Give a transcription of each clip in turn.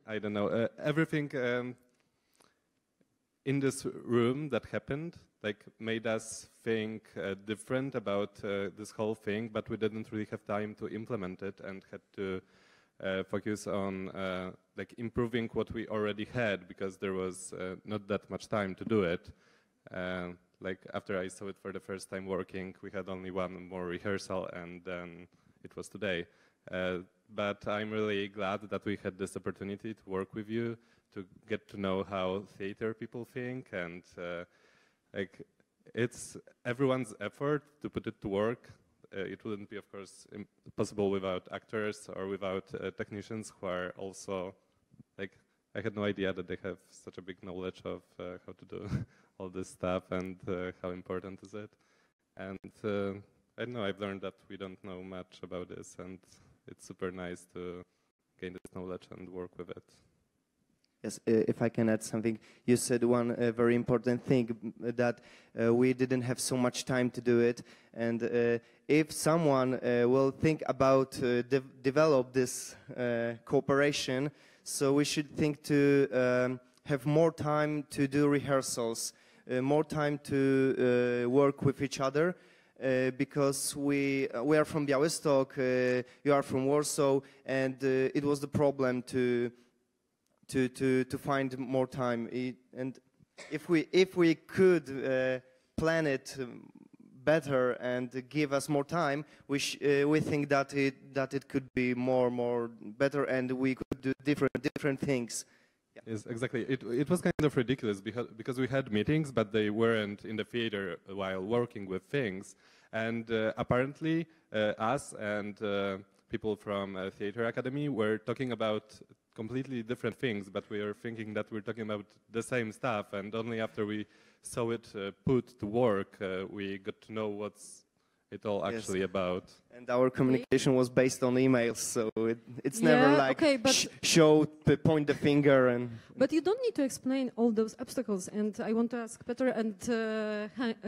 I don't know, everything in this room that happened like made us think different about this whole thing, but we didn't really have time to implement it and had to focus on like improving what we already had, because there was not that much time to do it. Like after I saw it for the first time working, we had only one more rehearsal, and then it was today. But I'm really glad that we had this opportunity to work with you, to get to know how theater people think, and like it's everyone's effort to put it to work. It wouldn't be, of course, possible without actors or without technicians who are also, like, I had no idea that they have such a big knowledge of how to do all this stuff and how important is it. And I don't know, I've learned that we don't know much about this, and it's super nice to gain this knowledge and work with it. Yes, if I can add something, you said one very important thing, that we didn't have so much time to do it, and if someone will think about develop this cooperation, so we should think to have more time to do rehearsals, more time to work with each other, because we are from Białystok, you are from Warsaw, and it was the problem to find more time. And if we could plan it better and give us more time, we think that it could be more better, and we could do different things. Yeah. Yes, exactly. It was kind of ridiculous because we had meetings, but they weren't in the theater while working with things. And apparently, us and people from Theater Academy were talking about completely different things, but we are thinking that we're talking about the same stuff, and only after we saw it put to work, we got to know what's it all actually about. And our communication was based on emails, so it's never like show, point the finger, and... But you don't need to explain all those obstacles, and I want to ask Peter and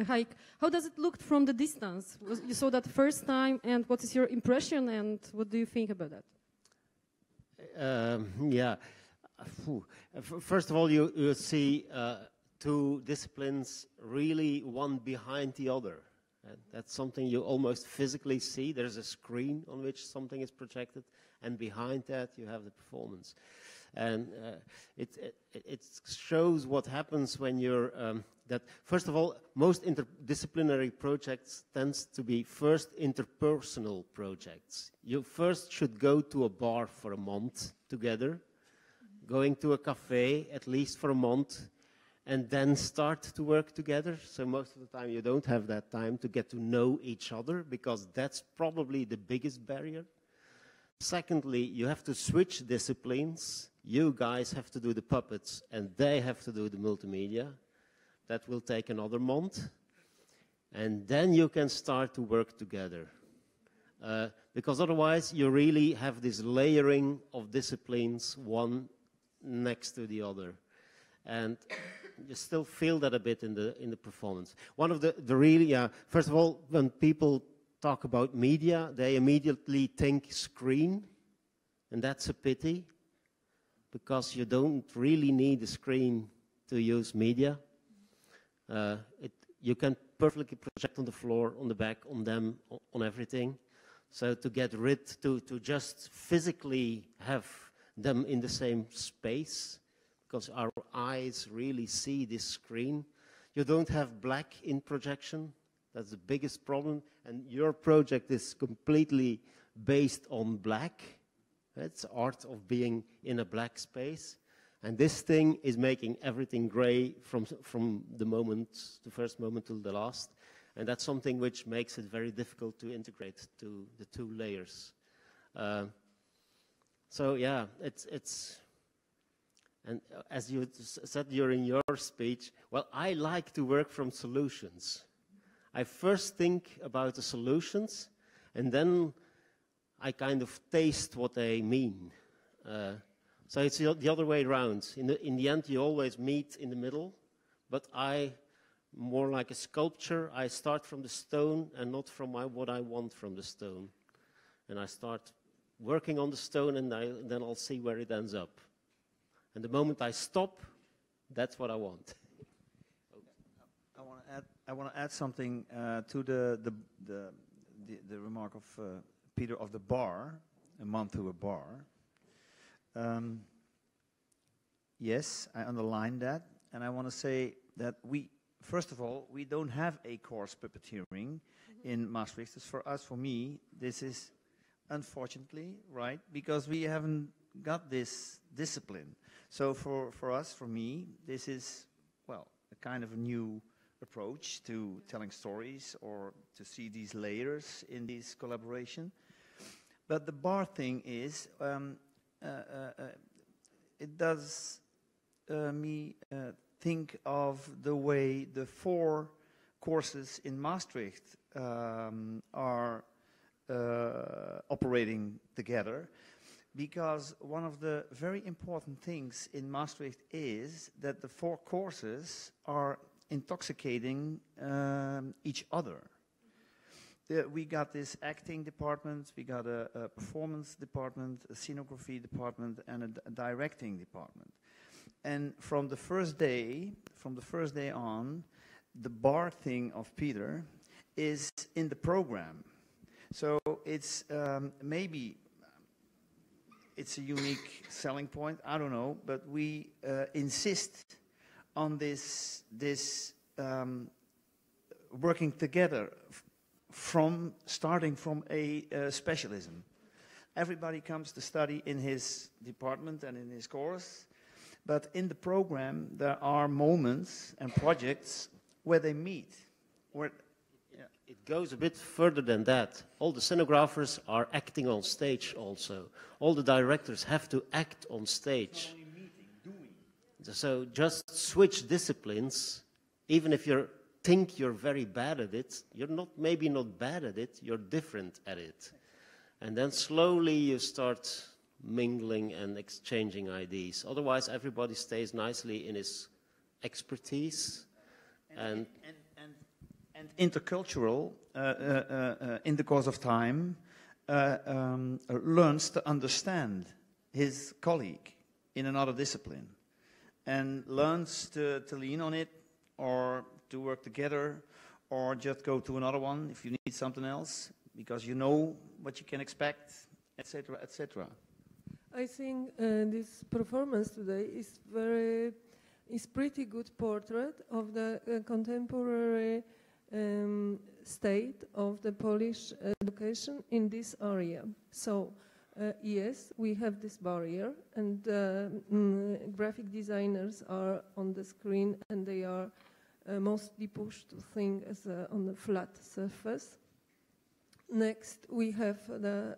Haik, how does it look from the distance? You saw that first time, and what is your impression, and what do you think about that? Yeah. First of all, you see two disciplines really one behind the other. That's something you almost physically see. There's a screen on which something is projected, and behind that you have the performance. And it shows what happens when you're, that first of all, most interdisciplinary projects tends to be first interpersonal projects. You first should go to a bar for a month together, going to a cafe at least for a month, and then start to work together. So most of the time you don't have that time to get to know each other, because that's probably the biggest barrier. Secondly, you have to switch disciplines. You guys have to do the puppets, and they have to do the multimedia. That will take another month. And then you can start to work together. Because otherwise you really have this layering of disciplines, one next to the other. And you still feel that a bit in the performance. One of the really, first of all, when people talk about media, they immediately think screen, and that's a pity, because you don't really need a screen to use media. You can perfectly project on the floor, on the back, on them, on everything. So to get rid, to just physically have them in the same space, because our eyes really see this screen. You don't have black in projection. That's the biggest problem. And your project is completely based on black. It's art of being in a black space. And this thing is making everything gray from the first moment till the last. And that's something which makes it very difficult to integrate to the two layers. So yeah, it's and as you said during your speech, well, I like to work from solutions. I first think about the solutions, and then I kind of taste what they mean. So it's the other way around. In the end, you always meet in the middle, but more like a sculpture, I start from the stone and not from what I want from the stone. And I start working on the stone, and then I'll see where it ends up. And the moment I stop, that's what I want. I want to add something to the remark of Peter of the bar, a month to a bar. Yes, I underline that, and I want to say that first of all, we don't have a course puppeteering in Maastricht. For us, for me, this is unfortunately right, because we haven't got this discipline. So for us, for me, this is, well, a kind of a new approach to telling stories or to see these layers in this collaboration. But the bar thing is, it does me think of the way the 4 courses in Maastricht are operating together, because one of the very important things in Maastricht is that the 4 courses are intoxicating each other. We got this acting department, we got a performance department, a scenography department, and a directing department. And from the first day on, the bar thing of Peter is in the program. So it's maybe it's a unique selling point, I don't know, but we insist on this working together starting from a specialism. Everybody comes to study in his department and in his course, but in the program there are moments and projects where they meet. It goes a bit further than that. All the scenographers are acting on stage also. All the directors have to act on stage. So just switch disciplines, even if you think you're very bad at it, you're maybe not bad at it, you're different at it. And then slowly you start mingling and exchanging ideas. Otherwise everybody stays nicely in his expertise. And intercultural, in the course of time, learns to understand his colleague in another discipline, and learns to lean on it, or to work together, or just go to another one if you need something else, because you know what you can expect, etc., etc. I think this performance today is pretty good portrait of the contemporary state of the Polish education in this area. So yes, we have this barrier, and graphic designers are on the screen, and they are mostly pushed to think as on a flat surface. Next, we have the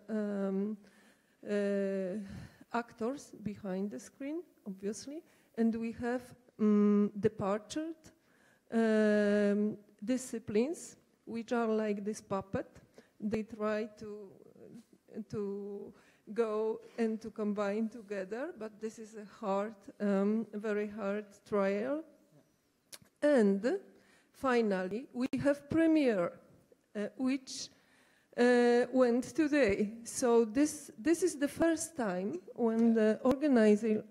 actors behind the screen, obviously, and we have departed disciplines, which are like this puppet. They try to go and to combine together, but this is a hard, very hard trial. And finally, we have premiere, which went today. So this is the first time when the organizers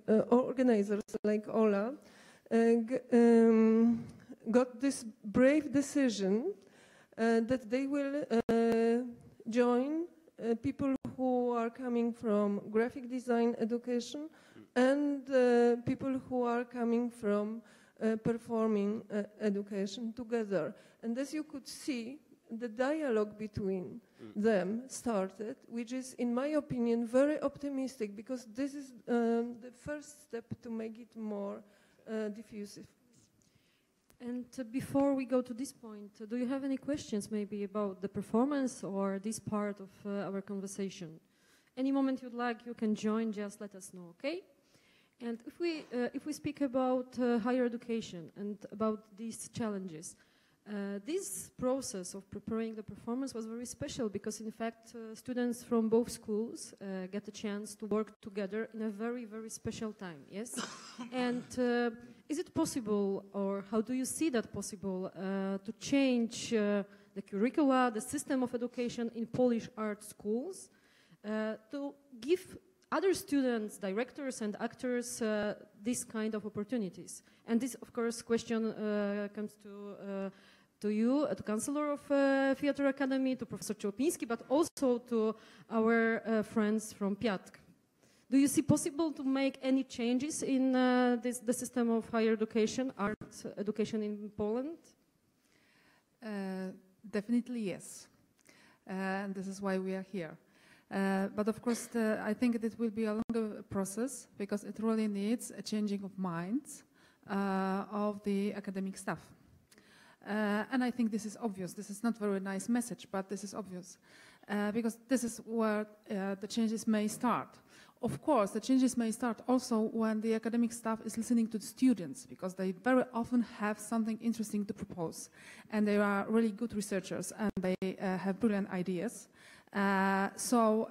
like Ola got this brave decision that they will join people who are coming from graphic design education and people who are coming from performing education together. And as you could see, the dialogue between them started, which is, in my opinion, very optimistic, because this is the first step to make it more diffusive. And before we go to this point, do you have any questions maybe about the performance or this part of our conversation? Any moment you'd like, you can join, just let us know, okay? And if we speak about higher education and about these challenges, this process of preparing the performance was very special, because in fact students from both schools get a chance to work together in a very, very special time, yes? And is it possible, or how do you see that possible, to change the curricula, the system of education in Polish art schools, to give other students, directors and actors this kind of opportunities? And this, of course, question comes to you, to Chancellor of Theatre Academy, to Professor Czołopiński, but also to our friends from PIATK. Do you see possible to make any changes in the system of higher education, art education in Poland? Definitely yes. And this is why we are here. But of course, I think it will be a longer process because it really needs a changing of minds of the academic staff. And I think this is obvious. This is not a very nice message, but this is obvious. Because this is where the changes may start. Of course, the changes may start also when the academic staff is listening to the students, because they very often have something interesting to propose. And they are really good researchers, and they have brilliant ideas. So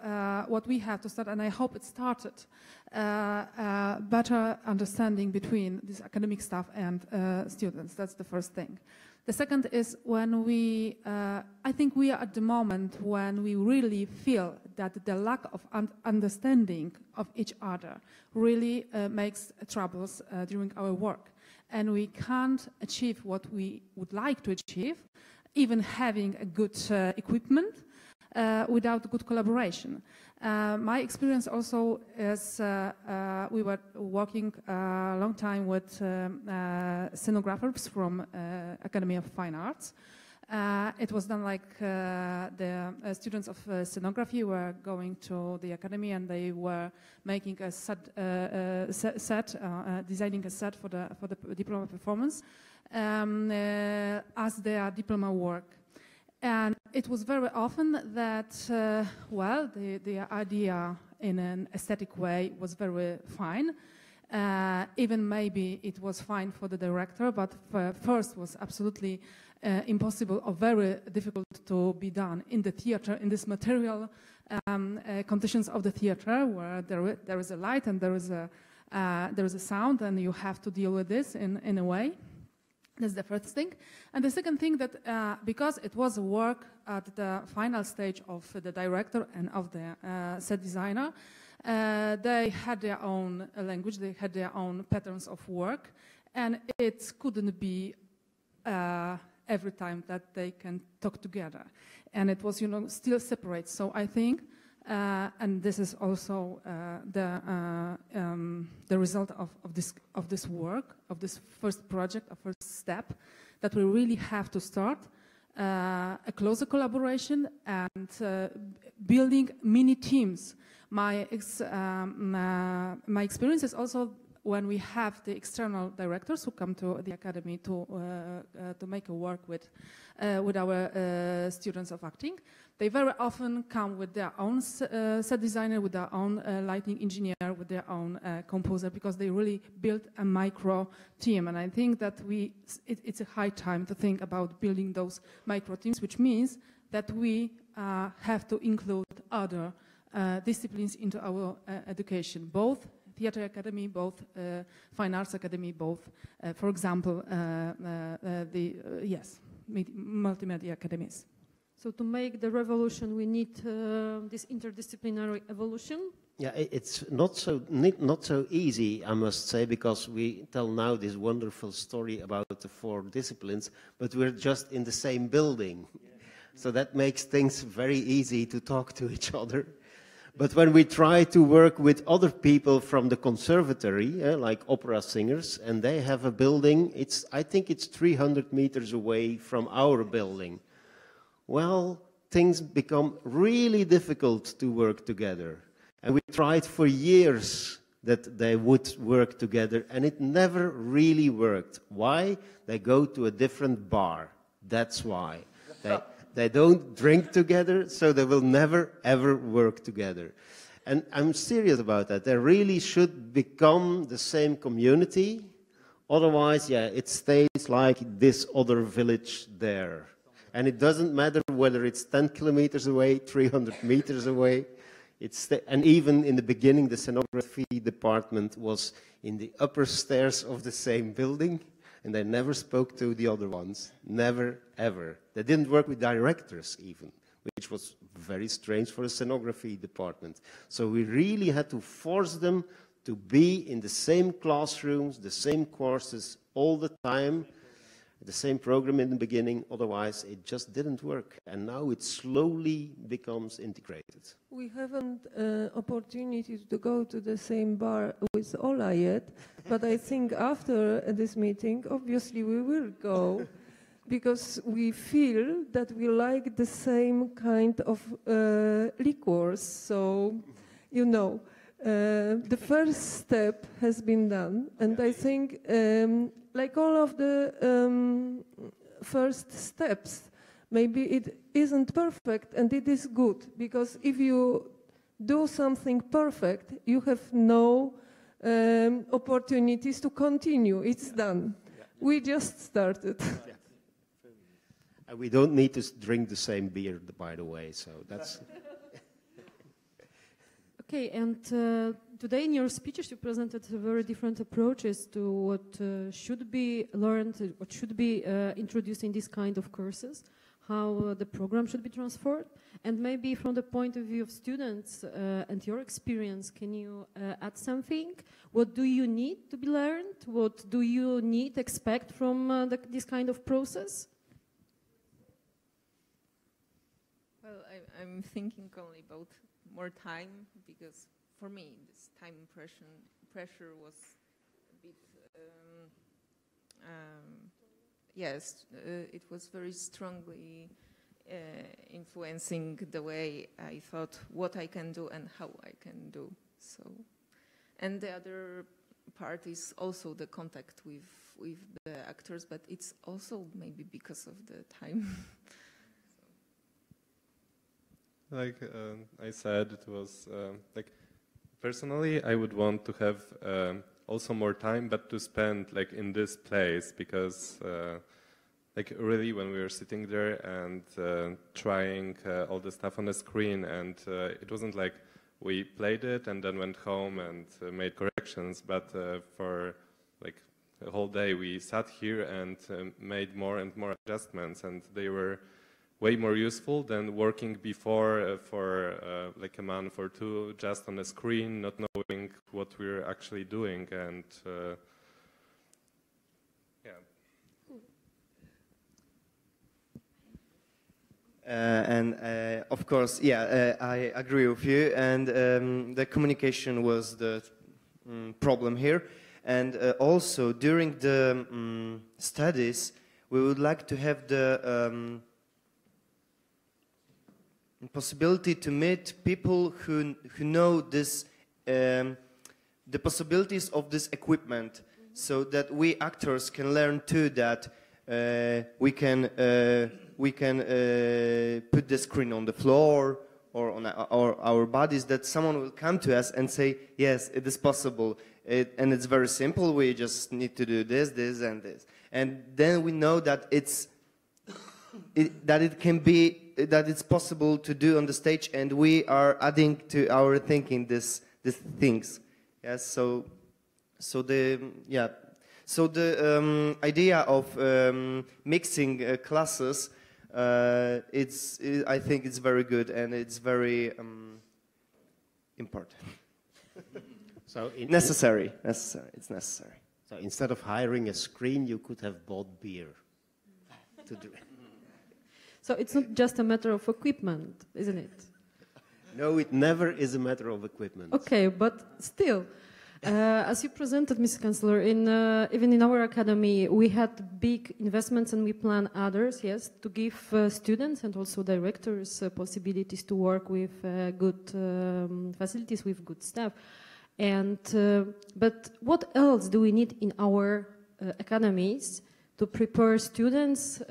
what we have to start, and I hope it started, better understanding between this academic staff and students. That's the first thing. The second is when we, I think we are at the moment when we really feel that the lack of understanding of each other really makes troubles during our work. And we can't achieve what we would like to achieve, even having a good equipment, without good collaboration. My experience also is we were working a long time with scenographers from Academy of Fine Arts. It was done like the students of scenography were going to the academy and they were making a designing a set for the diploma performance as their diploma work. And it was very often that, well, the idea in an aesthetic way was very fine. Even maybe it was fine for the director, but first was absolutely impossible or very difficult to be done in the theater, in this material conditions of the theater, where there is a light and there is a sound, and you have to deal with this in a way. That's the first thing. And the second thing that because it was a work at the final stage of the director and of the set designer, they had their own language, they had their own patterns of work, and it couldn't be every time that they can talk together. And it was, you know, still separate. So I think, and this is also the result of this work, of this first project, a first step, that we really have to start a closer collaboration and building mini teams. My experience is also when we have the external directors who come to the academy to make a work with our students of acting. They very often come with their own set designer, with their own lighting engineer, with their own composer, because they really built a micro team. And I think that it's a high time to think about building those micro teams, which means that we have to include other disciplines into our education, both Theatre Academy, both Fine Arts Academy, both, for example, multimedia academies. So to make the revolution, we need this interdisciplinary evolution. Yeah, it's not so easy, I must say, because we tell now this wonderful story about the 4 disciplines, but we're just in the same building. Yeah. So that makes things very easy to talk to each other. But when we try to work with other people from the conservatory, like opera singers, and they have a building, I think it's 300 meters away from our building. Well, things become really difficult to work together. And we tried for years that they would work together, and it never really worked. Why? They go to a different bar. That's why. They don't drink together, so they will never, ever work together. And I'm serious about that. They really should become the same community. Otherwise, yeah, it stays like this other village there. And it doesn't matter whether it's 10 kilometers away, 300 meters away. And even in the beginning, the scenography department was in the upper stairs of the same building, and they never spoke to the other ones. Never, ever. They didn't work with directors even. which was very strange for a scenography department. So we really had to force them to be in the same classrooms, the same courses all the time, the same program in the beginning, otherwise it just didn't work. And now it slowly becomes integrated. We haven't opportunity to go to the same bar with Ola yet, but I think after this meeting, obviously we will go, because we feel that we like the same kind of liquors. So, you know, the first step has been done, and I think like all of the first steps, maybe it isn't perfect, and it is good, because if you do something perfect, you have no opportunities to continue. It's done. Yeah. We just started. Yeah. And we don't need to drink the same beer, by the way, so that's... Okay, and today in your speeches you presented very different approaches to what should be learned, what should be introduced in this kind of courses, how the program should be transformed, and maybe from the point of view of students and your experience, can you add something? What do you need to be learned? What do you need to expect from this kind of process? Well, I'm thinking only about more time, because for me this time pressure was a bit yes, it was very strongly influencing the way I thought what I can do and how I can do. So, and the other part is also the contact with the actors, but it's also maybe because of the time. Like I said, it was like personally I would want to have also more time, but to spend like in this place, because like really when we were sitting there and trying all the stuff on the screen, and it wasn't like we played it and then went home and made corrections, but for like a whole day we sat here and made more and more adjustments, and they were way more useful than working before for like a month or two just on a screen, not knowing what we're actually doing. And yeah. Of course, yeah, I agree with you. And the communication was the problem here. And also during the studies, we would like to have the possibility to meet people who know this, the possibilities of this equipment, so that we actors can learn too that we can put the screen on the floor or on our bodies, that someone will come to us and say, yes, it is possible, and it's very simple, we just need to do this, this, and this. And then we know that that it's possible to do on the stage, and we are adding to our thinking these things. Yes, so the idea of mixing classes, I think it's very good, and it's very important. So necessary. It's necessary. So instead of hiring a screen, you could have bought beer to do it. So it's not just a matter of equipment, isn't it? No, it never is a matter of equipment. Okay, but still, as you presented, Mr. Chancellor, even in our academy, we had big investments, and we plan others, yes, to give students and also directors possibilities to work with good facilities, with good staff. And but what else do we need in our academies to prepare students,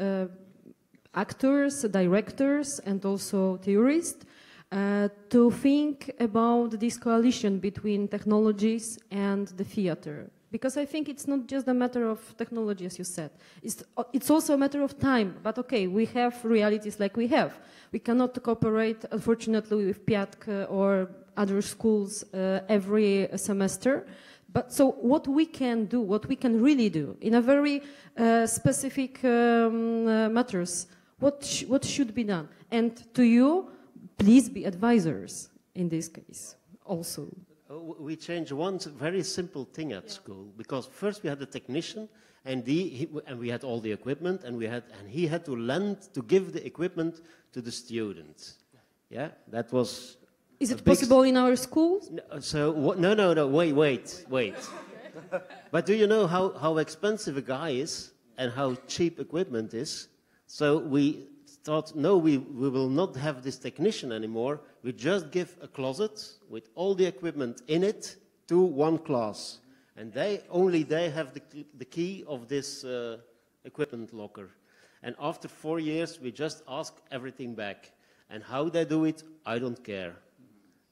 actors, directors, and also theorists to think about this coalition between technologies and the theater? Because I think it's not just a matter of technology, as you said. It's also a matter of time. But okay, we have realities like we have. We cannot cooperate, unfortunately, with PIATK or other schools every semester. But so what we can do, what we can really do in a very specific matters, what should be done? And to you, please be advisors in this case also. We changed one very simple thing at school, because first we had a technician, and we had all the equipment, and he had to give the equipment to the students. Yeah, that was. Is it possible in our schools? No, wait. But do you know how expensive a guy is and how cheap equipment is? So we thought, no, we will not have this technician anymore. We just give a closet with all the equipment in it to one class. And they have the key of this equipment locker. And after 4 years, we just ask everything back. And how they do it, I don't care.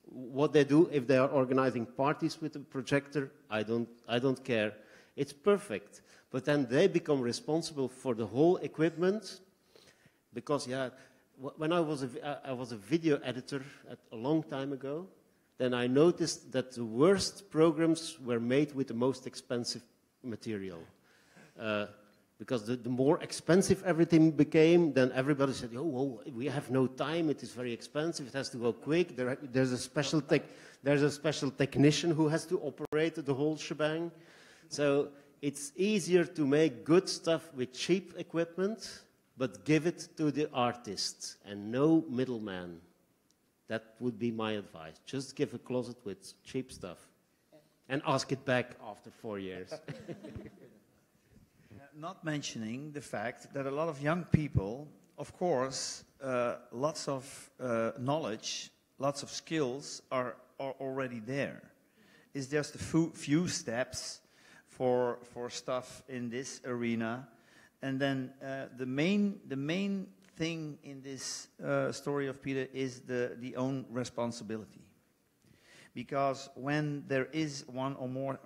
What they do, if they are organizing parties with a projector, I don't care. It's perfect. But then they become responsible for the whole equipment. Because, yeah, when I was a video editor a long time ago, then I noticed that the worst programs were made with the most expensive material. Because the more expensive everything became, then everybody said, oh, we have no time, it is very expensive, it has to go quick, there's a special technician who has to operate the whole shebang. So it's easier to make good stuff with cheap equipment, but give it to the artists and no middleman. That would be my advice. Just give a closet with cheap stuff and ask it back after 4 years. Not mentioning the fact that a lot of young people, of course, lots of knowledge, lots of skills are already there. It's just a few steps for stuff in this arena. And then the main thing in this story of Peter is the own responsibility. Because when there is one or more,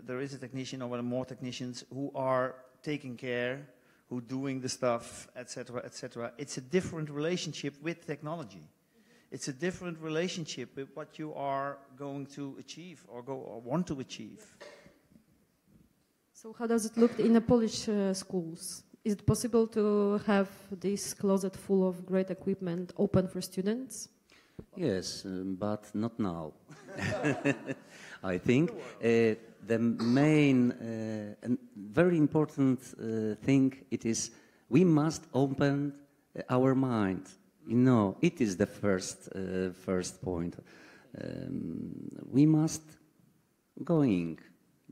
there is a technician or one or more technicians who are taking care, who doing the stuff, etc., it's a different relationship with technology. It's a different relationship with what you are going to achieve or want to achieve. So how does it look in the Polish schools? Is it possible to have this closet full of great equipment open for students? Yes, but not now. I think the main and very important thing it is we must open our mind. You know, it is the first point. We must going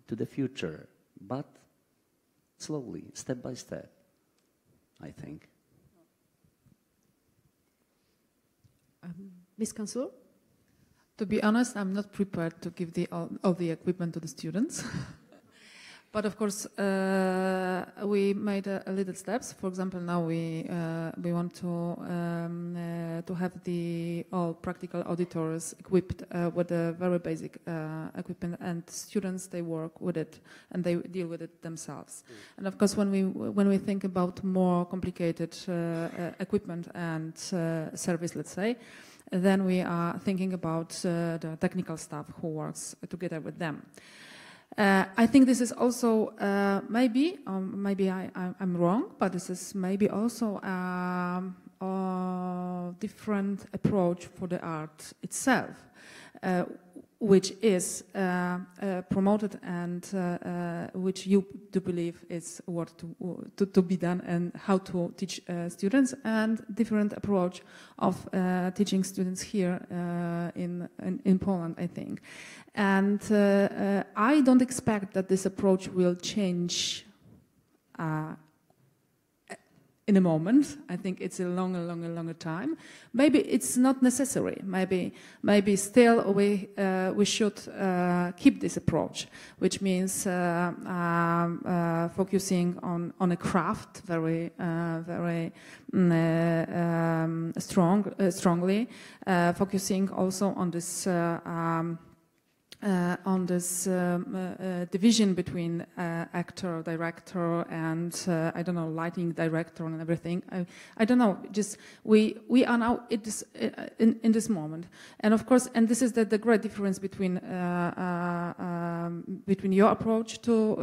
to the future, but slowly, step by step, I think. Ms. Councillor? To be honest, I'm not prepared to give all the equipment to the students. But of course, we made a little steps. For example, now we want to have all practical auditors equipped with the very basic equipment, and students, they work with it and they deal with it themselves. And of course, when we think about more complicated equipment and service, let's say, then we are thinking about the technical staff who works together with them. I think this is also maybe I'm wrong, but this is maybe also a different approach for the art itself, which is promoted and which you do believe is what to be done and how to teach students, and different approach of teaching students here in Poland, I think. And I don't expect that this approach will change in a moment. I think it's a longer time. Maybe it's not necessary. Maybe still we should keep this approach, which means focusing on a craft very strongly, focusing also on this. Division between actor, director, and I don't know, lighting director and everything. I don't know. Just we are now in this moment, and of course, and this is the great difference between your approach to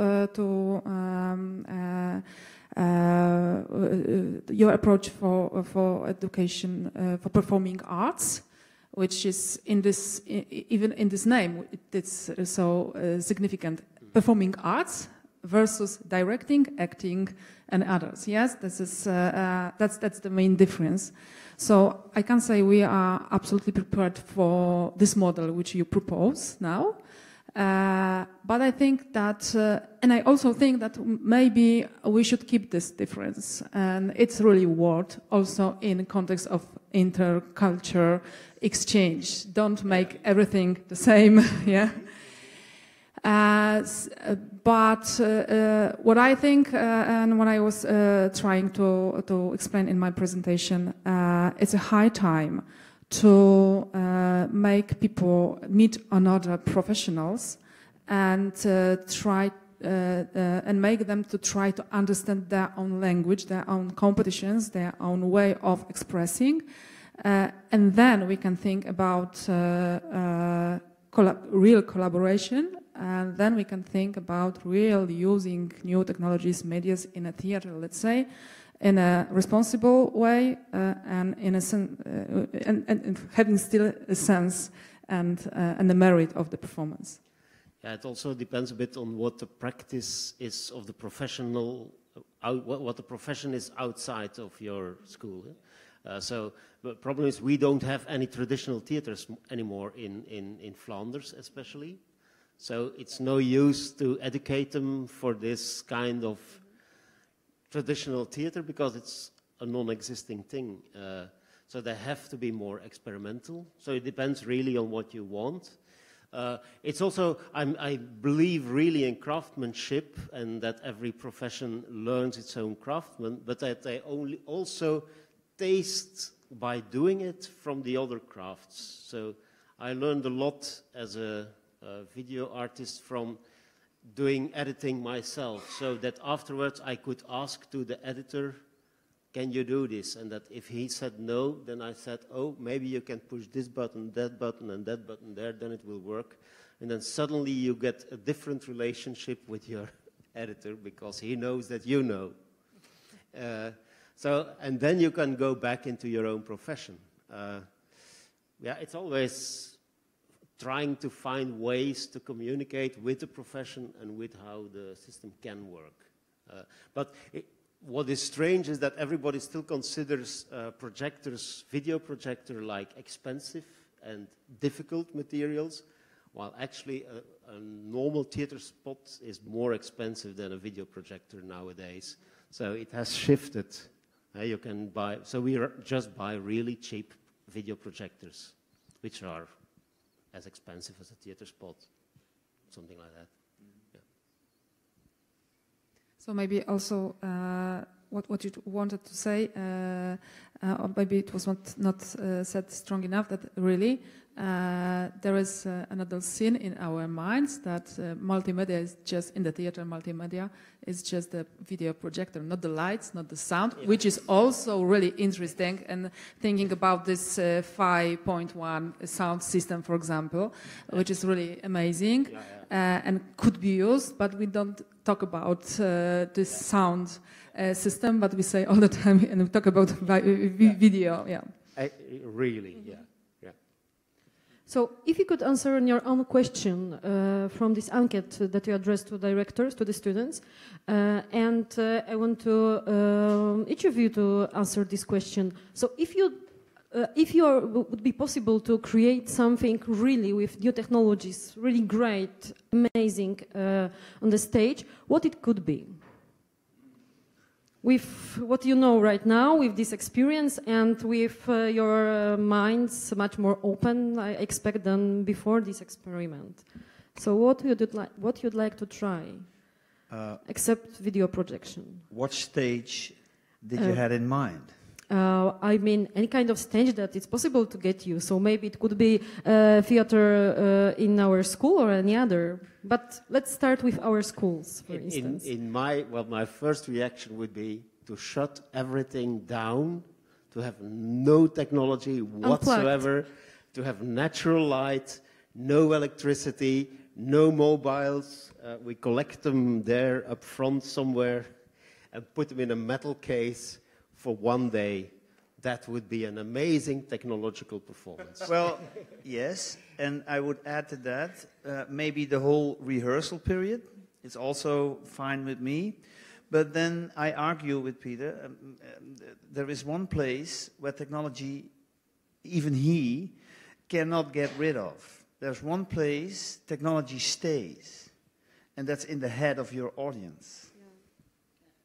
your approach for education, for performing arts, which is in this, even in this name, it's so significant. Performing arts versus directing, acting, and others. Yes, this is that's the main difference. So I can say we are absolutely prepared for this model which you propose now. But I think that, and I also think that maybe we should keep this difference, and it's really worth also in context of intercultural exchange. Don't make everything the same, yeah. But what I think, and what I was trying to explain in my presentation, it's a high time to make people meet another professionals and try and make them to try to understand their own language, their own competitions, their own way of expressing, and then we can think about real collaboration, and then we can think about real using new technologies, medias in a theater, let's say, in a responsible way, and in a and having still a sense and the merit of the performance. Yeah, it also depends a bit on what the practice is of the professional, what the profession is outside of your school. So the problem is we don't have any traditional theaters anymore in Flanders, especially. So it's no use to educate them for this kind of traditional theater because it's a non-existing thing. So they have to be more experimental. So it depends really on what you want. It's also, I believe really in craftsmanship and that every profession learns its own craftsman, but that they also taste by doing it from the other crafts. So I learned a lot as a video artist from doing editing myself, so that afterwards I could ask to the editor, can you do this? And that if he said no, then I said, oh, maybe you can push this button, and that button there, then it will work. And then suddenly you get a different relationship with your editor because he knows that you know. And then you can go back into your own profession. Yeah, it's always trying to find ways to communicate with the profession and with how the system can work. But what is strange is that everybody still considers projectors, video projector, like expensive and difficult materials, while actually a normal theater spot is more expensive than a video projector nowadays. So it has shifted. You can buy, so we just buy really cheap video projectors, which are as expensive as a theater spot, something like that. Yeah. So maybe also what you wanted to say, or maybe it was not said strong enough, that really there is another scene in our minds that multimedia is just, in the theater, multimedia is just the video projector, not the lights, not the sound, yeah, which is also really interesting. And thinking about this 5.1 sound system, for example, which is really amazing, and could be used, but we don't talk about this sound system, but we say all the time, and we talk about video. Yeah. Really, yeah. So if you could answer your own question from this enquete that you addressed to directors, to the students, and I want to each of you to answer this question. So if you would be possible to create something really with new technologies, really great, amazing on the stage, what it could be? With what you know right now, with this experience, and with your minds much more open, I expect, than before this experiment. So what you'd like to try, except video projection? What stage did you have in mind? I mean, any kind of stage that it's possible to get you. So maybe it could be theater in our school or any other. But let's start with our schools, for instance. My first reaction would be to shut everything down, to have no technology whatsoever, to have natural light, no electricity, no mobiles. We collect them there up front somewhere. and put them in a metal case for one day. That would be an amazing technological performance. Well, yes, and I would add to that, maybe the whole rehearsal period is also fine with me. But then I argue with Peter, there is one place where technology, even he, cannot get rid of. There's one place technology stays, and that's in the head of your audience. Yeah.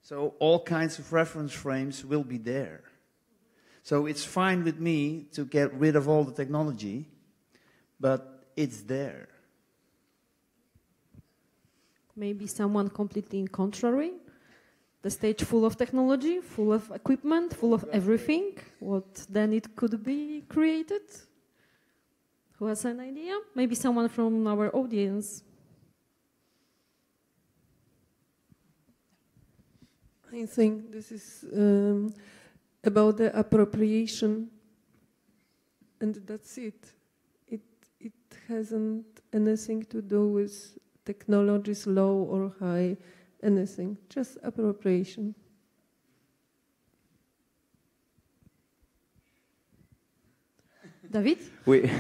So all kinds of reference frames will be there. So it's fine with me to get rid of all the technology, but it's there. Maybe someone completely in contrary? The stage full of technology, full of equipment, full of everything. What then it could be created? Who has an idea? Maybe someone from our audience. I think this is about the appropriation, and that's it. It hasn't anything to do with technology's low or high, anything, just appropriation. David? We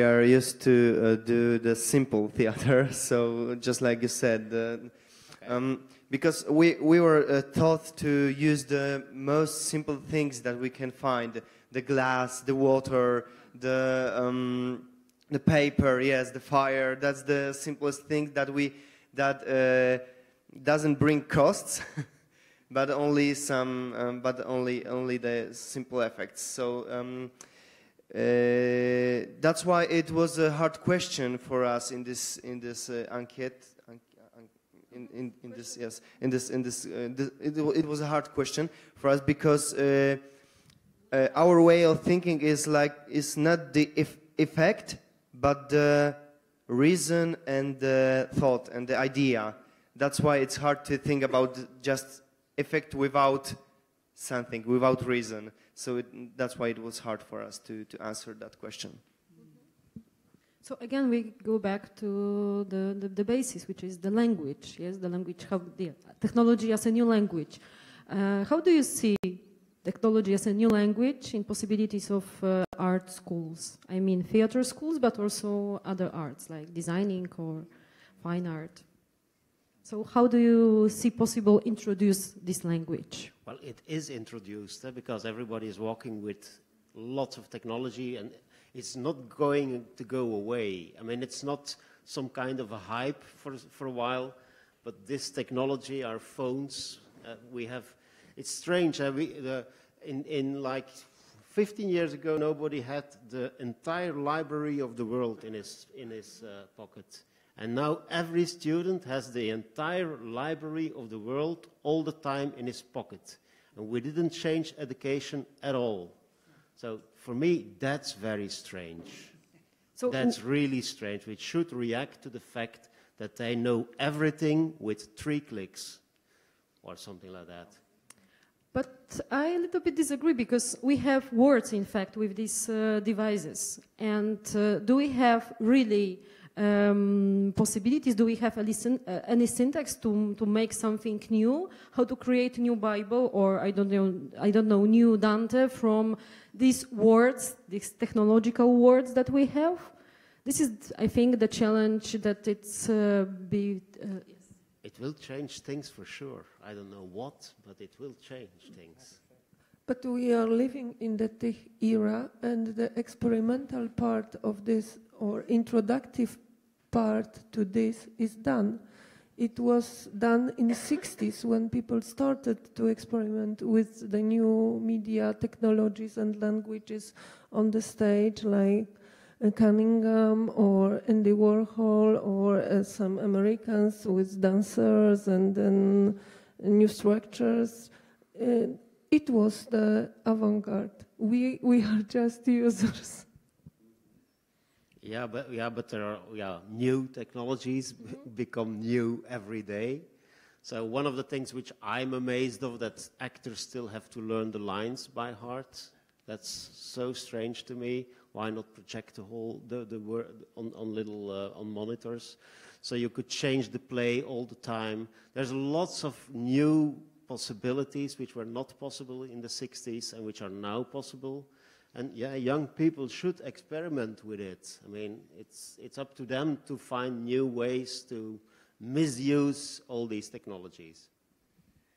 are used to do the simple theater, so just like you said, because we were taught to use the most simple things that we can find: the glass, the water, the paper, yes, the fire. That's the simplest thing that doesn't bring costs, but only some, but only the simple effects. So that's why it was a hard question for us in this enquete. It was a hard question for us because our way of thinking is not the effect, but the reason and the thought and the idea. That's why it's hard to think about just effect without something, without reason. So that's why it was hard for us to answer that question. So again, we go back to the basis, which is the language. Yes, the language, how the technology as a new language. How do you see technology as a new language in possibilities of art schools? I mean, theater schools, but also other arts like designing or fine art. So how do you see possible introduce this language? Well, it is introduced because everybody is walking with lots of technology, and it's not going to go away. I mean, it's not some kind of a hype for a while, but this technology, our phones, we have. It's strange. In like 15 years ago, nobody had the entire library of the world in his pocket. And now every student has the entire library of the world all the time in his pocket. And we didn't change education at all. So for me, that's very strange. So that's really strange. We should react to the fact that they know everything with 3 clicks or something like that. But I a little bit disagree, because we have words, in fact, with these devices. And do we have really possibilities? Do we have any syntax to make something new? How to create a new Bible, or I don't know, new Dante from these words, these technological words that we have? This is, I think, the challenge that it's It will change things for sure. I don't know what, but it will change things. But we are living in the tech era, and the experimental part of this, or introductive part to this, is done. It was done in the 60s when people started to experiment with the new media technologies and languages on the stage, like Cunningham or Andy Warhol or some Americans with dancers and then new structures. It was the avant-garde. We are just users. Yeah, but there are new technologies become new every day. So one of the things which I'm amazed of, that actors still have to learn the lines by heart. That's so strange to me. Why not project the whole the word on little on monitors? so you could change the play all the time. There's lots of new possibilities which were not possible in the 60s and which are now possible. And yeah, young people should experiment with it. I mean, it's up to them to find new ways to misuse all these technologies.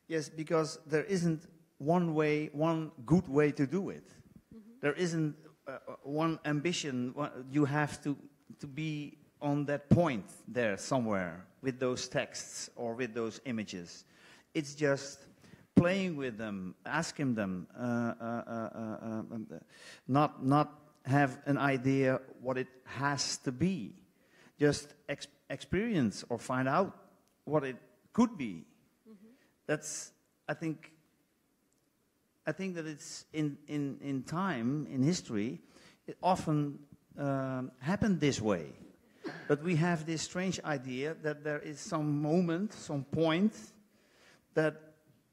Yes, because there isn't one good way to do it. There isn't one ambition. You have to be on that point there somewhere with those texts or with those images. It's just playing with them, asking them, not have an idea what it has to be. Just experience or find out what it could be. That's, I think that it's in time, in history, it often happened this way. But we have this strange idea that there is some moment, some point, that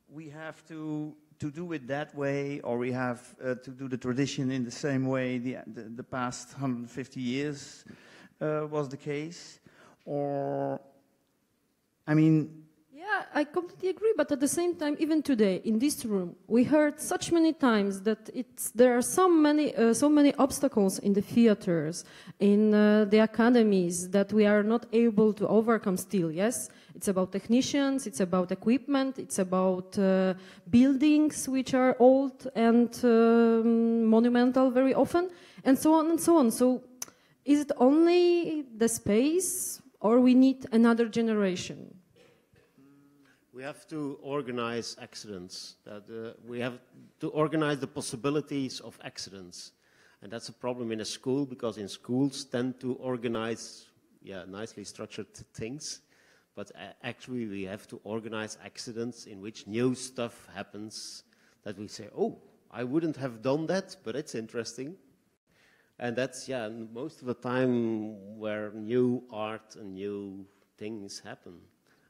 we have to do it that way, or we have to do the tradition in the same way the past 150 years was the case. Or, I mean... Yeah, I completely agree, but at the same time, even today, in this room, we heard such many times that there are so many obstacles in the theaters, in the academies, that we are not able to overcome still, yes? It's about technicians, it's about equipment, it's about buildings which are old and monumental very often, and so on and so on. So is it only the space, or we need another generation? We have to organize accidents. We have to organize the possibilities of accidents. And that's a problem in a school, because in schools tend to organize nicely structured things. But actually we have to organize accidents in which new stuff happens that we say, oh, I wouldn't have done that, but it's interesting. And that's, most of the time where new art and new things happen.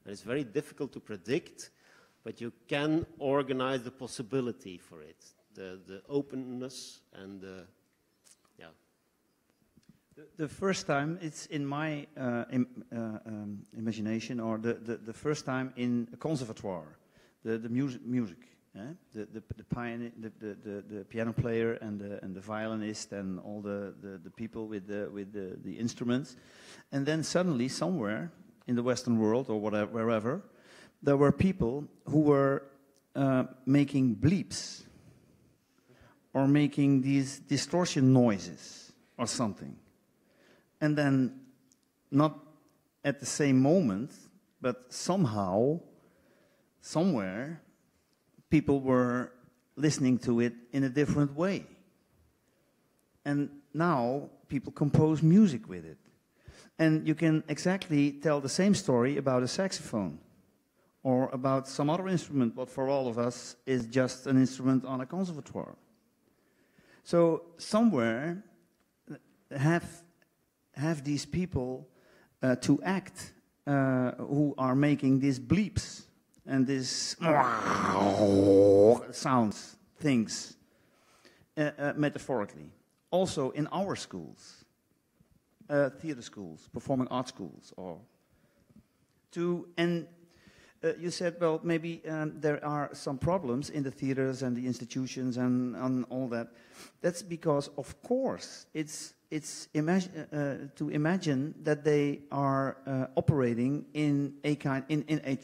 And it's very difficult to predict, but you can organize the possibility for it, the openness and the, The first time, it's in my imagination, or the first time in a conservatoire, the music, the piano player and the violinist and all the people with the instruments, and then suddenly somewhere in the Western world or whatever, wherever, there were people who were making bleeps or making these distortion noises or something. And then, not at the same moment, but somehow, somewhere, people were listening to it in a different way. And now people compose music with it. And you can exactly tell the same story about a saxophone or about some other instrument, but for all of us is just an instrument on a conservatoire. So somewhere have these people to act who are making these bleeps and these sounds, things, metaphorically. Also in our schools. Theater schools, performing arts schools, or you said, well, maybe there are some problems in the theaters and the institutions and all that. That's because, of course, it's to imagine that they are operating in a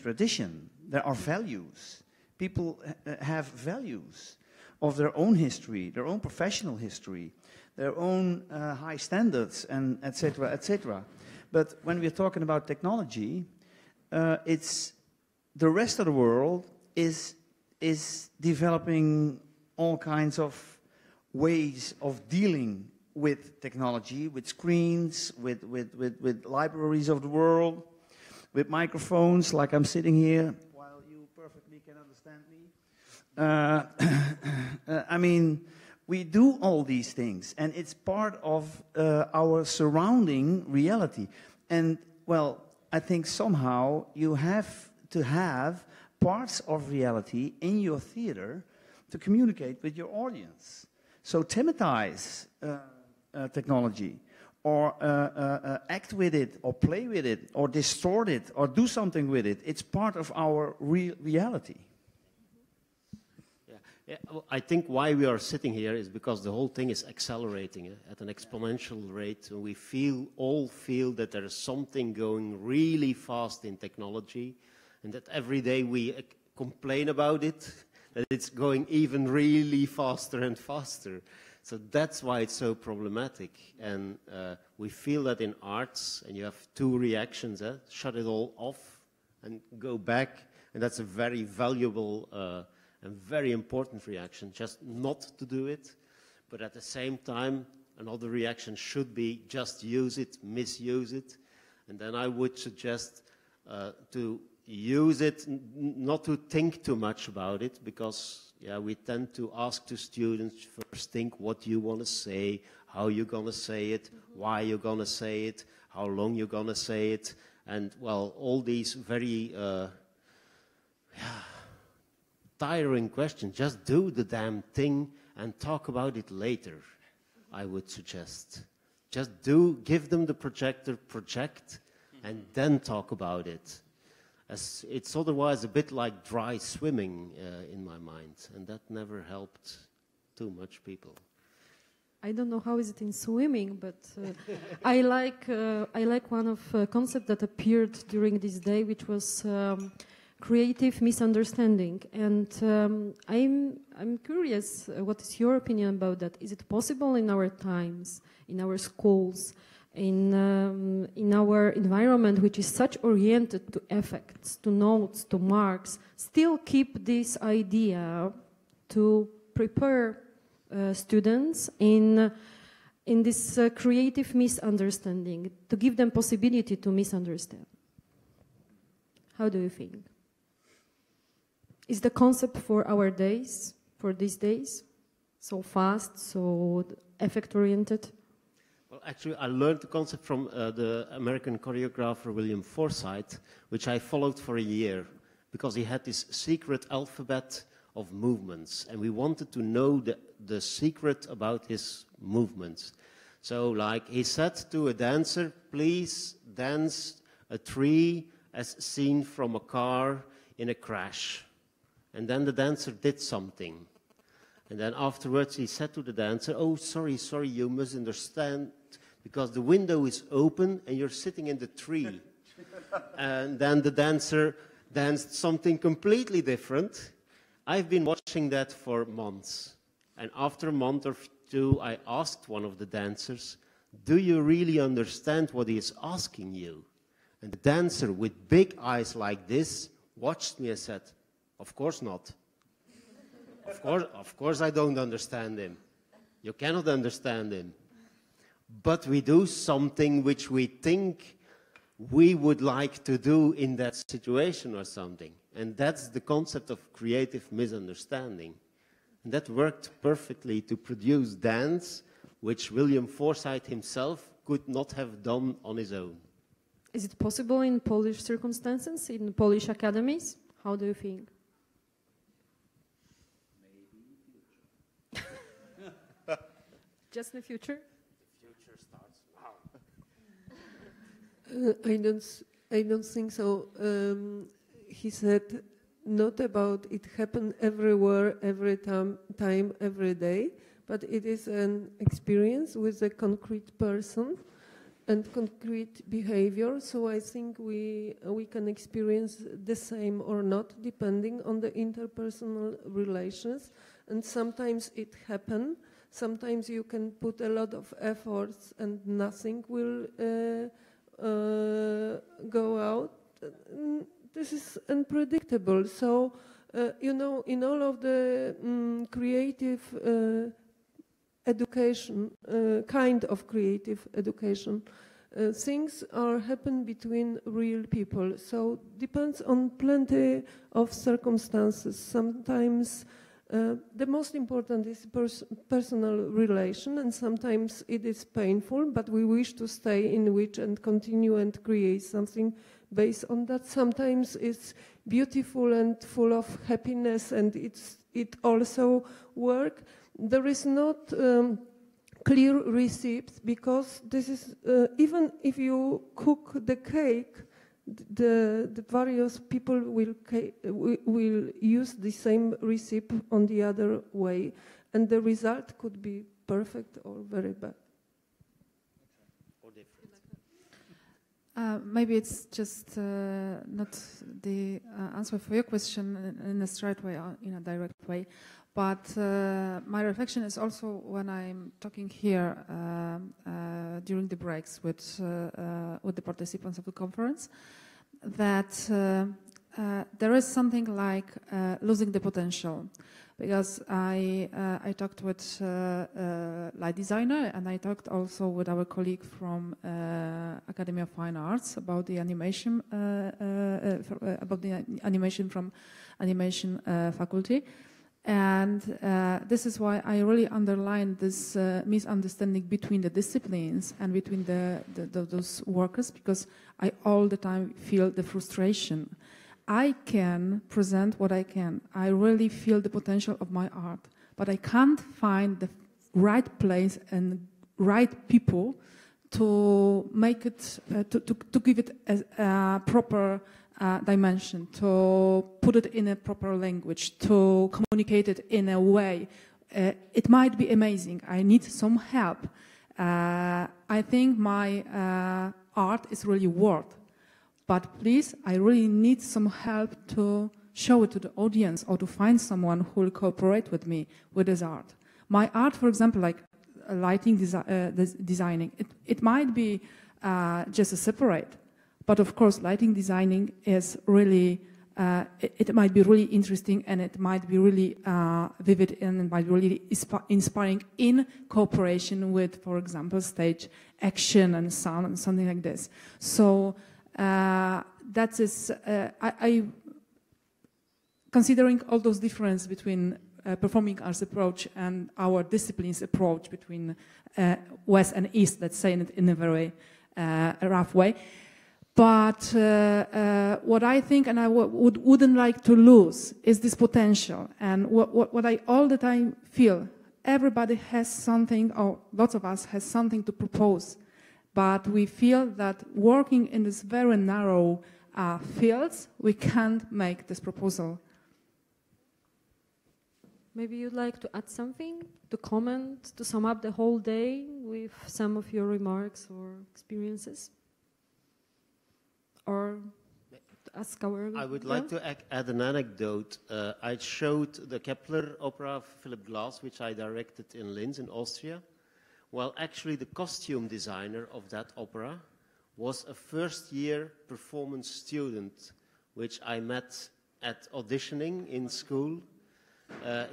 tradition. There are values. People have values of their own history, their own professional history, their own high standards, and etc., etc. But when we're talking about technology, it's the rest of the world is developing all kinds of ways of dealing with technology, with screens, with libraries of the world, with microphones, like I'm sitting here, while you perfectly can understand me. I mean, we do all these things, and it's part of our surrounding reality. And, well, I think somehow you have to have parts of reality in your theater to communicate with your audience. So thematize technology, or act with it, or play with it, or distort it, or do something with it. It's part of our reality. Yeah, well, I think why we are sitting here is because the whole thing is accelerating at an exponential rate. And we all feel that there is something going really fast in technology, and that every day we complain about it, that it's going even really faster and faster. So that's why it's so problematic. And we feel that in arts, and you have two reactions, shut it all off and go back. And that's a very valuable and very important reaction, just not to do it. But at the same time, another reaction should be just use it, misuse it. And then I would suggest to use it, not to think too much about it, because we tend to ask the students first, think what you want to say, how you're going to say it, why you're going to say it, how long you're going to say it, and well, all these very tiring questions. Just do the damn thing and talk about it later, I would suggest. Just give them the projector, project, and then talk about it. As it's otherwise a bit like dry swimming in my mind, and that never helped too much people. I don't know how is it in swimming, but I like one of concept that appeared during this day, which was creative misunderstanding. And I'm curious, what is your opinion about that? Is it possible in our times, in our schools, in our environment, which is such oriented to effects, to notes, to marks, still keep this idea to prepare students in this creative misunderstanding, to give them possibility to misunderstand? How do you think? Is the concept for our days, for these days, so fast, so effect-oriented? Well, actually, I learned the concept from the American choreographer William Forsythe, which I followed for a year, because he had this secret alphabet of movements, and we wanted to know the secret about his movements. So, like, he said to a dancer, please dance a tree as seen from a car in a crash. And then the dancer did something. And then afterwards he said to the dancer, oh, sorry, you misunderstand, because the window is open and you're sitting in the tree. And then the dancer danced something completely different. I've been watching that for months. And after a month or two, I asked one of the dancers, do you really understand what he is asking you? And the dancer, with big eyes like this, watched me and said, of course not. Of course I don't understand him. You cannot understand him. But we do something which we think we would like to do in that situation or something. And that's the concept of creative misunderstanding. And that worked perfectly to produce dance, which William Forsythe himself could not have done on his own. Is it possible in Polish circumstances, in Polish academies? How do you think? Just in the future? The future starts now. I don't think so. He said not about it happen everywhere, every time, every day, but it is an experience with a concrete person and concrete behavior. So I think we can experience the same or not, depending on the interpersonal relations. And sometimes it happens. Sometimes you can put a lot of efforts and nothing will go out. This is unpredictable. So, you know, in all of the creative education, kind of creative education, things happen between real people. So depends on plenty of circumstances. Sometimes the most important is personal relation, and sometimes it is painful, but we wish to stay in which and continue and create something based on that. Sometimes it's beautiful and full of happiness, and it also works. There is not clear recipes, because this is, even if you cook the cake, the various people will use the same recipe on the other way, and the result could be perfect or very bad. Maybe it's just not the answer for your question in a straight way, or in a direct way, but my reflection is also when I'm talking here during the breaks with the participants of the conference, that there is something like losing the potential. Because I talked with light designer, and I talked also with our colleague from Academy of Fine Arts about the animation from animation faculty, and this is why I really underline this misunderstanding between the disciplines and between those workers, because I all the time feel the frustration. I can present what I can. I really feel the potential of my art, but I can't find the right place and right people to make it, to give it a proper dimension, to put it in a proper language, to communicate it in a way. It might be amazing. I need some help. I think my art is really worth. But please, I really need some help to show it to the audience, or to find someone who will cooperate with me with this art. My art, for example, like lighting designing, it might be just a separate, but of course, lighting designing is really, it might be really interesting, and it might be really vivid, and it might be really inspiring in cooperation with, for example, stage action and sound and something like this. So. That is, considering all those differences between performing arts approach and our disciplines approach between West and East, let's say in a very rough way. But what I think, and I wouldn't like to lose, is this potential. And what I all the time feel, everybody has something, or lots of us has something to propose. But we feel that working in this very narrow fields, we can't make this proposal. Maybe you'd like to add something, to comment, to sum up the whole day with some of your remarks or experiences? Or to ask our... I would like to add an anecdote. I showed the Kepler opera of Philip Glass, which I directed in Linz in Austria. Well, actually, the costume designer of that opera was a first-year performance student, which I met at auditioning in school.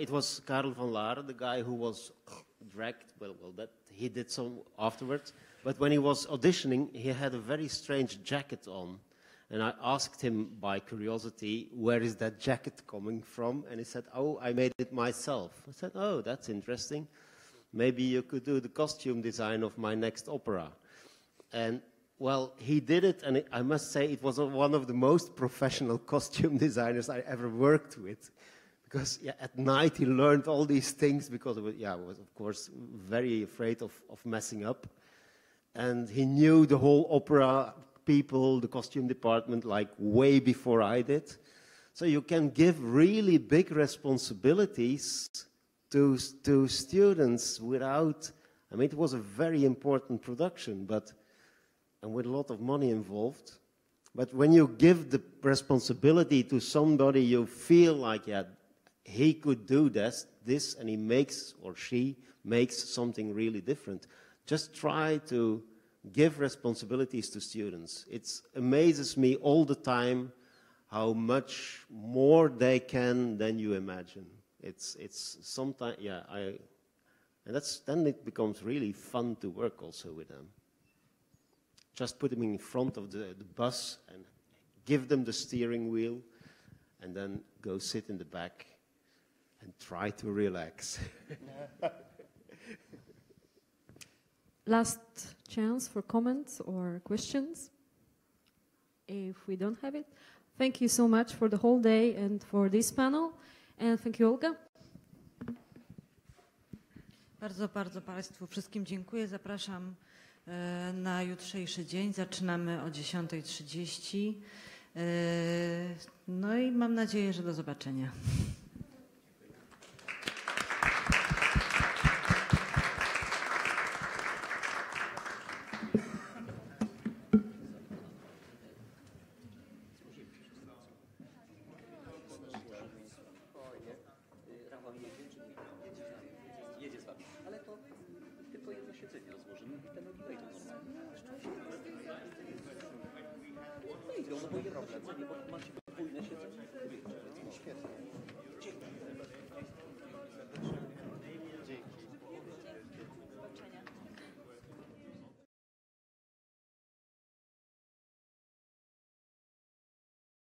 It was Karel van Laren, the guy who was dragged. Well, that he did some afterwards. But when he was auditioning, he had a very strange jacket on. And I asked him by curiosity, where is that jacket coming from? And he said, oh, I made it myself. I said, oh, that's interesting. Maybe you could do the costume design of my next opera. And, well, he did it, and I must say it was one of the most professional costume designers I ever worked with. Because at night he learned all these things, because I was, of course, very afraid of messing up. And he knew the whole opera people, the costume department, like way before I did. So you can give really big responsibilities to students without, I mean, it was a very important production, and with a lot of money involved. But when you give the responsibility to somebody, you feel like, yeah, he could do this, and he makes, or she makes something really different. Just try to give responsibilities to students. It amazes me all the time how much more they can than you imagine. It's sometimes, yeah, and then it becomes really fun to work also with them. Just put them in front of the bus and give them the steering wheel, and then go sit in the back and try to relax. Last chance for comments or questions. If we don't have it, thank you so much for the whole day and for this panel. And thank you, Olga. Bardzo, bardzo Państwu wszystkim dziękuję. Zapraszam na jutrzejszy dzień. Zaczynamy o 10:30. No i mam nadzieję, że do zobaczenia. Jedzie z wami, ale to tylko jedno siedzenie rozłożymy i te nogi wejdą normalnie. Wejdą, no bo jedno siedzenie, bo macie